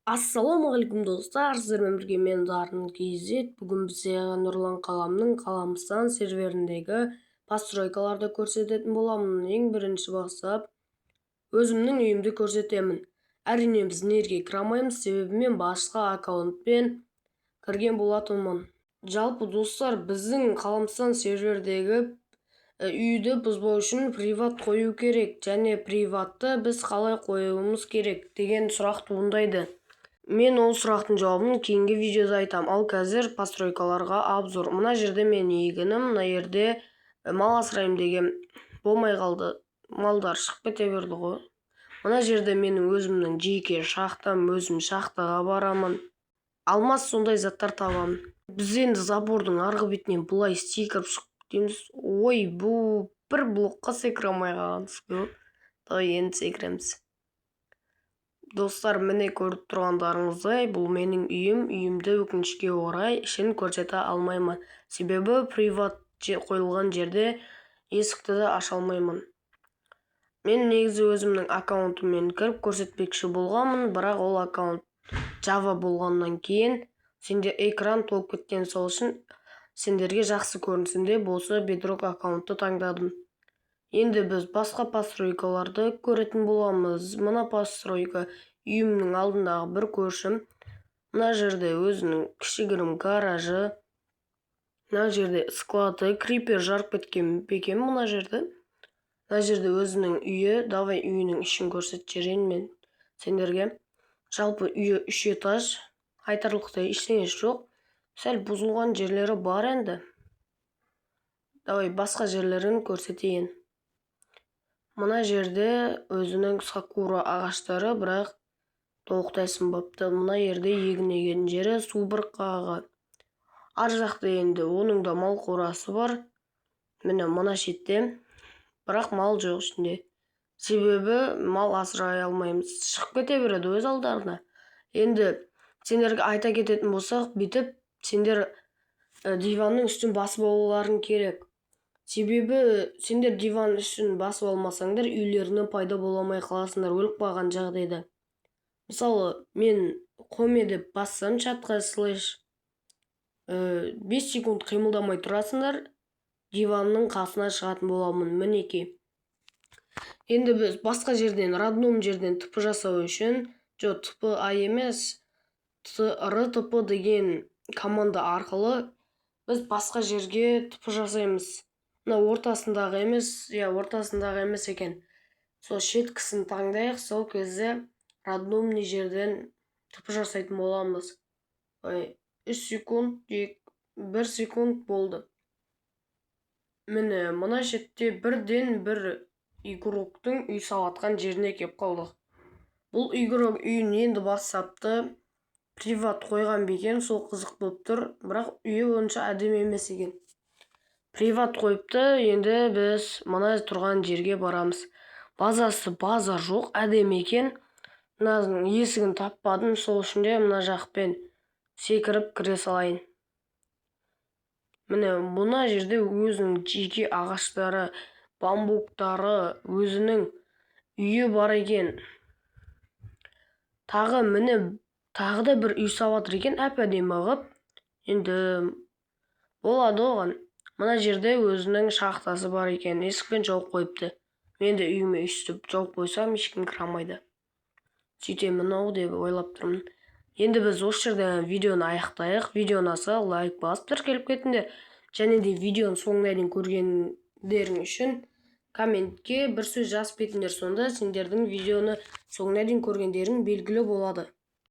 Ассалаумағалейкум достар, сіздермен бірге мен Дарын KZ. Бүгін бізде Нұрлан Қаламның Қаламстан серверіндегі постройкаларды көрсететін боламын. Ең бірінші бастап өзімнің үйімді көрсетемін. Әрине біз нерге кірамаймыз, себебі мен басқа аккаунтпен кірген болатынмын. Жалпы достар, біздің Қаламстан сервердегі үйді бұзбау үшін приват қою керек, және приватты біз қалай қоюымыз керек деген сұрақ туындайды. Мен ол сұрақтың жауабын кейінгі видеода айтам. Ал қазір постройкаларға обзор. Мына жерде мен егінім, мына жерде мал асыраймын деген болмай қалды. Малдар шығып кете берді ғой. Мына жерде менің өзімнің жеке шахтам, өзім шахтаға барамын. Алмас сондай заттар табамын. Біз енді забордың арғы бетінен бұлай секіріп шығып кетеміз. Ой, бұл бір блокқа секіре алмай қалғанбыз көп. Енді секіреміз. Достар, міне көріп тұрғандарыңыздай, бұл менің үйімді өкінішке орай ішін көрсете алмаймын. Себебі приват қойылған жерде есікті де аша алмаймын. Мен негізі өзімнің аккаунтыммен кіріп көрсетпекші болғанмын, бірақ ол аккаунт Java болғаннан кейін сендер экран толып кеткен, сол үшін сендерге жақсы көрінсін деп осы Bedrock аккаунтты таңдадым. Енді біз басқа постройкаларды көретін боламыз. Мына постройка үйімнің алдындағы бір көршім. Мына жерде өзінің кішігірім гаражы. Мына жерде склады, крипер жарып кеткен бекем мына жерде. Мына жерде өзінің үйі. Давай үйінің ішін көрсетер мен сендерге. Жалпы үйі 3 этаж. Айтарлықтай ештеңе жоқ. Сәл бұзылған жерлері бар енді. Давай басқа жерлерін көрсетейін. Мына жерде өзінің сакура ағаштары, бірақ толықтай сынбапты. Мына жерде егін еген жері су бұрқағы. Ар жақта енді оның да мал қорасы бар. Міне мына шетте, бірақ мал жоқ ішінде. Себебі мал асырай алмаймыз. Шығып кете береді өз алдарына. Енді сендерге айта кететін болсақ, бүйтіп сендер диванның үстін басып алуларың керек. Себебі сендер диван үшін басып алмасаңдар, үйлерінің пайда боламай қаласыңдар өліп қалған жағдайда. Мысалы, мен коме деп бассам чатқа слэш 5 секунд қимылдамай тұрасыңдар, диванның қасына шығатын боламын. Мінеки. Енді біз басқа жерден, родном жерден тп жасау үшін, тп емес, rtp деген команда арқылы біз басқа жерге тп жасаймыз. Мына ортасындағы емес екен. Сол шеткісін таңдайық, сол кезде родномный жерден тп жасайтын боламыз. 3 секунд, 1 секунд болды. Міне, мына шетте бірден бір игроктың үй салатқан жеріне кеп қалдық. Бұл игрок үйін енді бастапты приват қойған бекен, сол қызық болып тұр, бірақ үйі онша әдемі емес екен. Приват қойыпты, енді біз мына тұрған жерге барамыз. Базасы база жоқ, әдемі екен. Мынаның есігін таппадым, сол үшін де мына жақпен секіріп кіре салайын. Міне мына жерде өзінің жеке ағаштары, бамбуктары, өзінің үйі бар екен. Тағы да бір үй салатыр екен, әп-әдемі қылып. Енді болады оған. Мына жерде өзінің шахтасы бар екен, есікпен жауып қойыпты. Мен де үйіме үстіп жауып қойсам, ешкім кіре алмайды. Сөйтемін ау деп ойлап тұрмын. Енді біз осы жерде видеоны аяқтайық. Видео ұнаса лайк басып тіркеліп кетіңдер. Және де видеоны соңына дейін көргендерің үшін комментке бір сөз жазып кетіңдер. Сонда сендердің видеоны соңына дейін көргендерің белгілі болады.